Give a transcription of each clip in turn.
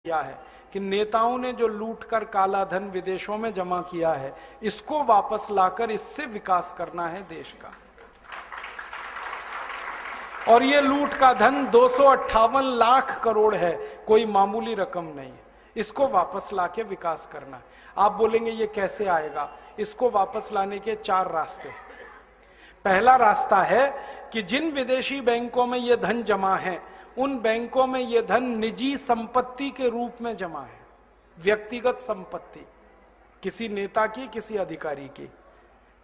किया है कि नेताओं ने जो लूटकर काला धन विदेशों में जमा किया है, इसको वापस लाकर इससे विकास करना है देश का। और ये लूट का धन 258 लाख करोड़ है, कोई मामूली रकम नहीं है। इसको वापस लाके विकास करना है। आप बोलेंगे ये कैसे आएगा? इसको वापस लाने के 4 रास्ते हैं। पहला रास्ता है कि जिन विदेशी बैंकों में ये धन जमा है, उन बैंकों में यह धन निजी संपत्ति के रूप में जमा है। व्यक्तिगत संपत्ति, किसी नेता की, किसी अधिकारी की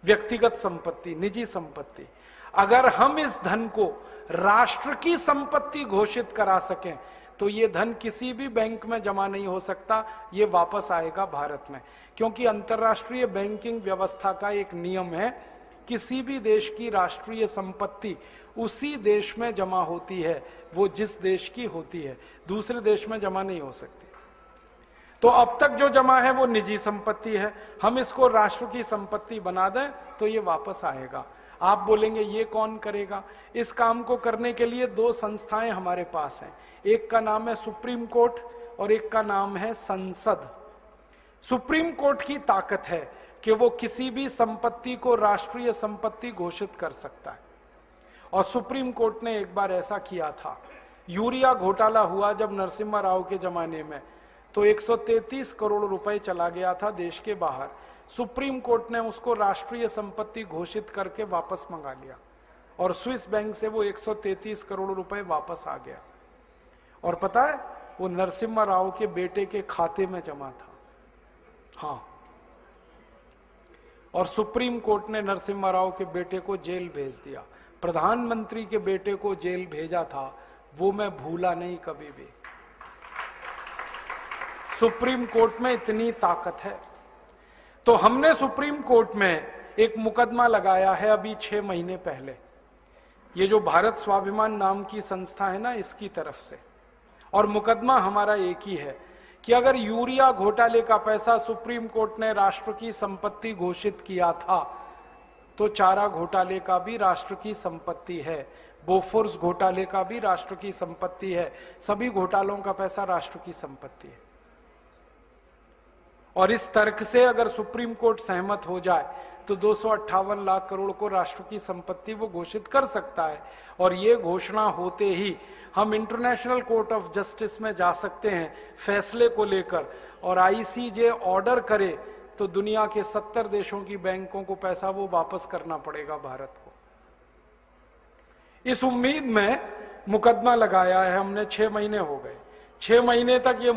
व्यक्तिगत संपत्ति, निजी संपत्ति। अगर हम इस धन को राष्ट्र की संपत्ति घोषित करा सकें तो यह धन किसी भी बैंक में जमा नहीं हो सकता, यह वापस आएगा भारत में। क्योंकि अंतर्राष्ट्रीय बैंकिंग व्यवस्था का एक नियम है, किसी भी देश की राष्ट्रीय संपत्ति उसी देश में जमा होती है, वो जिस देश की होती है, दूसरे देश में जमा नहीं हो सकती। तो अब तक जो जमा है वो निजी संपत्ति है, हम इसको राष्ट्र की संपत्ति बना दें तो ये वापस आएगा। आप बोलेंगे ये कौन करेगा? इस काम को करने के लिए 2 संस्थाएं हमारे पास हैं। एक का नाम है सुप्रीम कोर्ट और एक का नाम है संसद। सुप्रीम कोर्ट की ताकत है कि वो किसी भी संपत्ति को राष्ट्रीय संपत्ति घोषित कर सकता है। और सुप्रीम कोर्ट ने एक बार ऐसा किया था। यूरिया घोटाला हुआ जब नरसिम्हा राव के जमाने में, तो 133 करोड़ रुपए चला गया था देश के बाहर। सुप्रीम कोर्ट ने उसको राष्ट्रीय संपत्ति घोषित करके वापस मंगा लिया और स्विस बैंक से वो 133 करोड़ रुपए वापस आ गया। और पता है, वो नरसिम्हा राव के बेटे के खाते में जमा था। हाँ, और सुप्रीम कोर्ट ने नरसिम्हा राव के बेटे को जेल भेज दिया। प्रधानमंत्री के बेटे को जेल भेजा था, वो मैं भूला नहीं कभी भी। सुप्रीम कोर्ट में इतनी ताकत है। तो हमने सुप्रीम कोर्ट में एक मुकदमा लगाया है अभी 6 महीने पहले, ये जो भारत स्वाभिमान नाम की संस्था है ना, इसकी तरफ से। और मुकदमा हमारा एक ही है कि अगर यूरिया घोटाले का पैसा सुप्रीम कोर्ट ने राष्ट्र की संपत्ति घोषित किया था, तो चारा घोटाले का भी राष्ट्र की संपत्ति है, बोफोर्स घोटाले का भी राष्ट्र की संपत्ति है, सभी घोटालों का पैसा राष्ट्र की संपत्ति है। और इस तर्क से अगर सुप्रीम कोर्ट सहमत हो जाए तो 258 लाख करोड़ को राष्ट्र की संपत्ति वो घोषित कर सकता है। और ये घोषणा होते ही हम इंटरनेशनल कोर्ट ऑफ जस्टिस में जा सकते हैं फैसले को लेकर, और आईसीजे ऑर्डर करे तो दुनिया के 70 देशों की बैंकों को पैसा वो वापस करना पड़ेगा भारत को। इस उम्मीद में मुकदमा लगाया है हमने। 6 महीने हो गए। 6 महीने तक ये